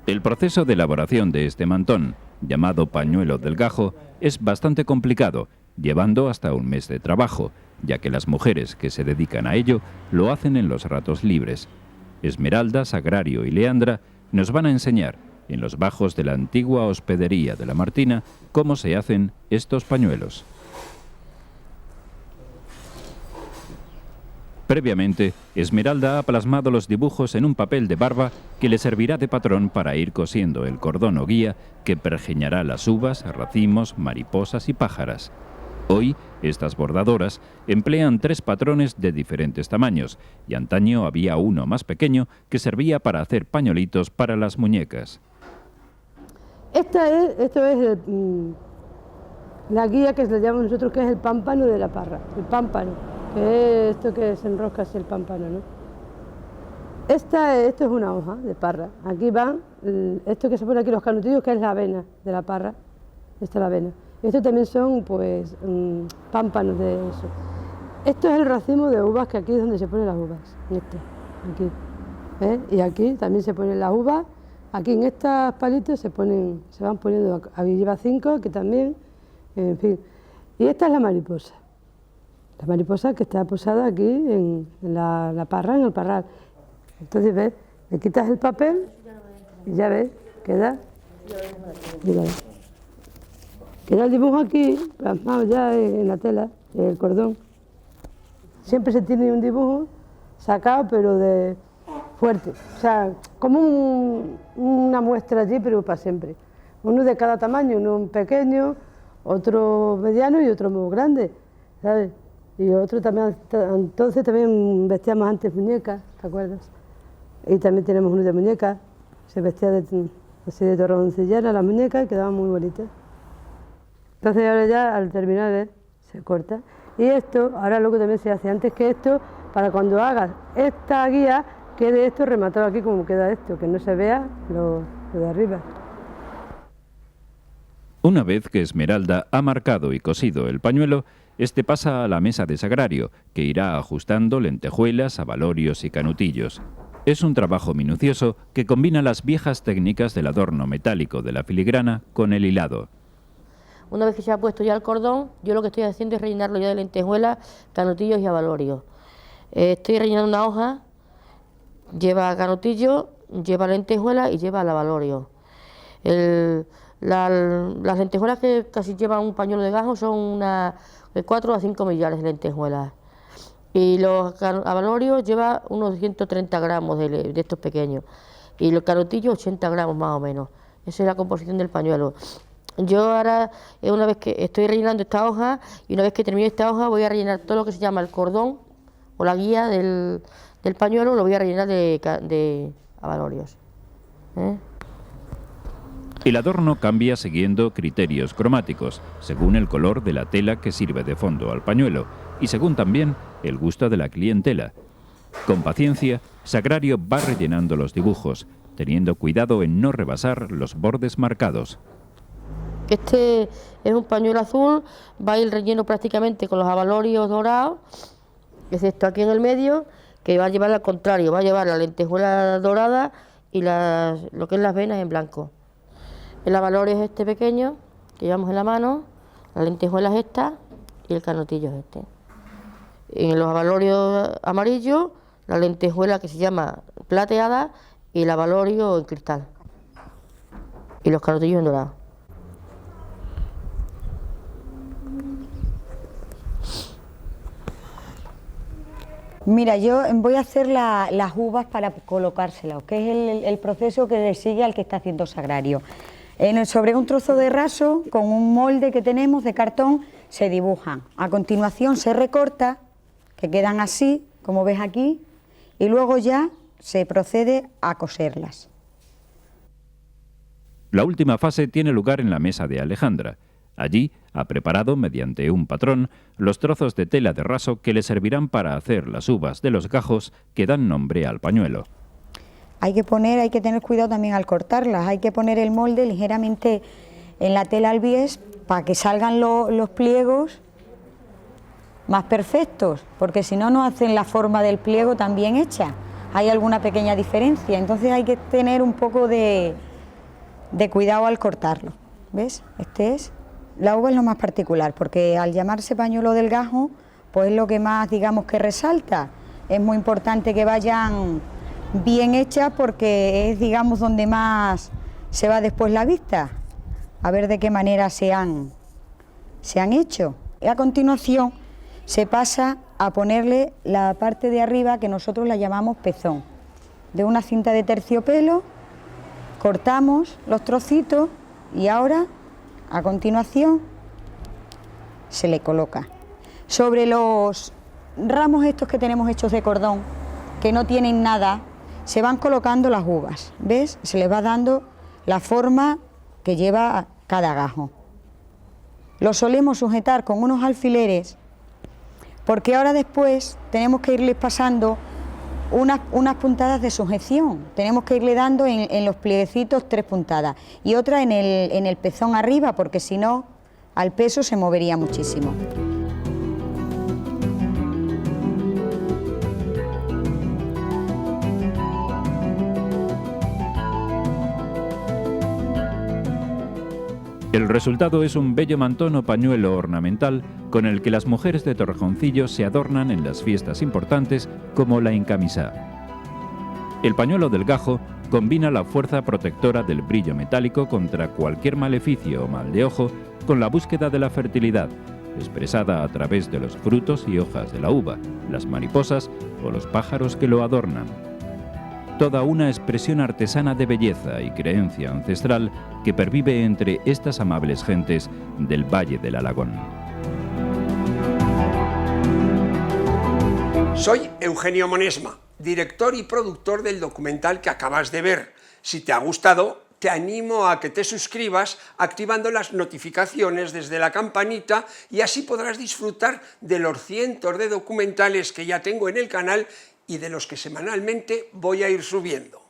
El proceso de elaboración de este mantón, llamado pañuelo del gajo, es bastante complicado, llevando hasta un mes de trabajo, ya que las mujeres que se dedican a ello lo hacen en los ratos libres. Esmeralda, Sagrario y Leandra nos van a enseñar, en los bajos de la antigua hospedería de la Martina, cómo se hacen estos pañuelos. Previamente, Esmeralda ha plasmado los dibujos en un papel de barba que le servirá de patrón para ir cosiendo el cordón o guía que pergeñará las uvas, racimos, mariposas y pájaras. Hoy, estas bordadoras emplean 3 patrones de diferentes tamaños, y antaño había uno más pequeño que servía para hacer pañuelitos para las muñecas. Esto es la guía que le llamamos nosotros, que es el pámpano de la parra, el pámpano, que es esto que se enrosca así el pámpano, ¿no? Esto es una hoja de parra. Aquí van, esto que se pone aquí, los canutillos, que es la avena de la parra. Esta es la avena. Esto también son, pues, pámpanos de eso. Esto es el racimo de uvas, que aquí es donde se ponen las uvas. Aquí. Y aquí también se ponen las uvas. Aquí en estos palitos se van poniendo, aquí lleva 5, que también, en fin. Y esta es la mariposa. La mariposa que está posada aquí en la parra, en el parral. Entonces, ¿ves? Le quitas el papel y ya ves, queda. Queda el dibujo aquí, plasmado ya en la tela, en el cordón. Siempre se tiene un dibujo sacado, pero de fuerte. O sea, como una muestra allí, pero para siempre. Uno de cada tamaño, uno pequeño, otro mediano y otro muy grande, ¿sabes? Y otro también, entonces también vestíamos antes muñecas, ¿te acuerdas? Y también tenemos uno de muñecas, se vestía así de torroncillera las muñecas y quedaban muy bonitas. Entonces ahora ya al terminar se corta. Y esto, ahora lo que también se hace antes que esto, para cuando hagas esta guía, quede esto rematado aquí como queda esto, que no se vea lo de arriba. Una vez que Esmeralda ha marcado y cosido el pañuelo, este pasa a la mesa de Sagrario, que irá ajustando lentejuelas, abalorios y canutillos. Es un trabajo minucioso que combina las viejas técnicas del adorno metálico de la filigrana con el hilado. Una vez que se ha puesto ya el cordón, yo lo que estoy haciendo es rellenarlo ya de lentejuelas, canutillos y abalorios. Estoy rellenando una hoja, lleva canutillo, lleva lentejuelas y lleva el abalorio. Las lentejuelas, que casi llevan un pañuelo de gajo, son de 4 a 5 millares de lentejuelas. Y los abalorios lleva unos 130 gramos de estos pequeños. Y los canutillos 80 gramos más o menos. Esa es la composición del pañuelo. Yo ahora, una vez que estoy rellenando esta hoja, y una vez que termine esta hoja, voy a rellenar todo lo que se llama el cordón o la guía del pañuelo, lo voy a rellenar de abalorios. El adorno cambia siguiendo criterios cromáticos, según el color de la tela que sirve de fondo al pañuelo y según también el gusto de la clientela. Con paciencia, Sagrario va rellenando los dibujos, teniendo cuidado en no rebasar los bordes marcados. Este es un pañuelo azul, va a ir relleno prácticamente con los abalorios dorados, excepto aquí en el medio, que va a llevar al contrario, va a llevar la lentejuela dorada y lo que es las venas en blanco. El abalorio es este pequeño, que llevamos en la mano, la lentejuela es esta y el canutillo es este. En los abalorios amarillos, la lentejuela que se llama plateada y el abalorio en cristal. Y los canutillos en dorado. Mira, yo voy a hacer las uvas para colocárselas, que es el proceso que le sigue al que está haciendo Sagrario. Sobre un trozo de raso, con un molde que tenemos de cartón, se dibujan. A continuación se recorta, que quedan así, como ves aquí, y luego ya se procede a coserlas. La última fase tiene lugar en la mesa de Alejandra. Allí ha preparado, mediante un patrón, los trozos de tela de raso que le servirán para hacer las uvas de los gajos que dan nombre al pañuelo. Hay que tener cuidado también al cortarlas, hay que poner el molde ligeramente en la tela al bies para que salgan los pliegos más perfectos, porque si no, no hacen la forma del pliego tan bien hecha. Hay alguna pequeña diferencia, entonces hay que tener un poco de de cuidado al cortarlo. ¿Ves? La uva es lo más particular, porque al llamarse pañuelo del gajo, pues es lo que más, digamos, que resalta. Es muy importante que vayan bien hechas porque es, digamos, donde más se va después la vista, a ver de qué manera se han hecho. Y a continuación se pasa a ponerle la parte de arriba, que nosotros la llamamos pezón. De una cinta de terciopelo cortamos los trocitos y ahora, a continuación, se le coloca. Sobre los ramos estos que tenemos hechos de cordón, que no tienen nada, se van colocando las uvas, ¿ves? Se les va dando la forma que lleva cada gajo. Lo solemos sujetar con unos alfileres, porque ahora después tenemos que irles pasando unas puntadas de sujeción. Tenemos que irle dando en los plieguecitos 3 puntadas y otra en el pezón arriba, porque si no, al peso se movería muchísimo. El resultado es un bello mantón o pañuelo ornamental con el que las mujeres de Torrejoncillo se adornan en las fiestas importantes como la encamisá. El pañuelo del gajo combina la fuerza protectora del brillo metálico contra cualquier maleficio o mal de ojo con la búsqueda de la fertilidad, expresada a través de los frutos y hojas de la uva, las mariposas o los pájaros que lo adornan. Toda una expresión artesana de belleza y creencia ancestral que pervive entre estas amables gentes del Valle del Alagón. Soy Eugenio Monesma, director y productor del documental que acabas de ver. Si te ha gustado, te animo a que te suscribas activando las notificaciones desde la campanita y así podrás disfrutar de los cientos de documentales que ya tengo en el canal y de los que semanalmente voy a ir subiendo.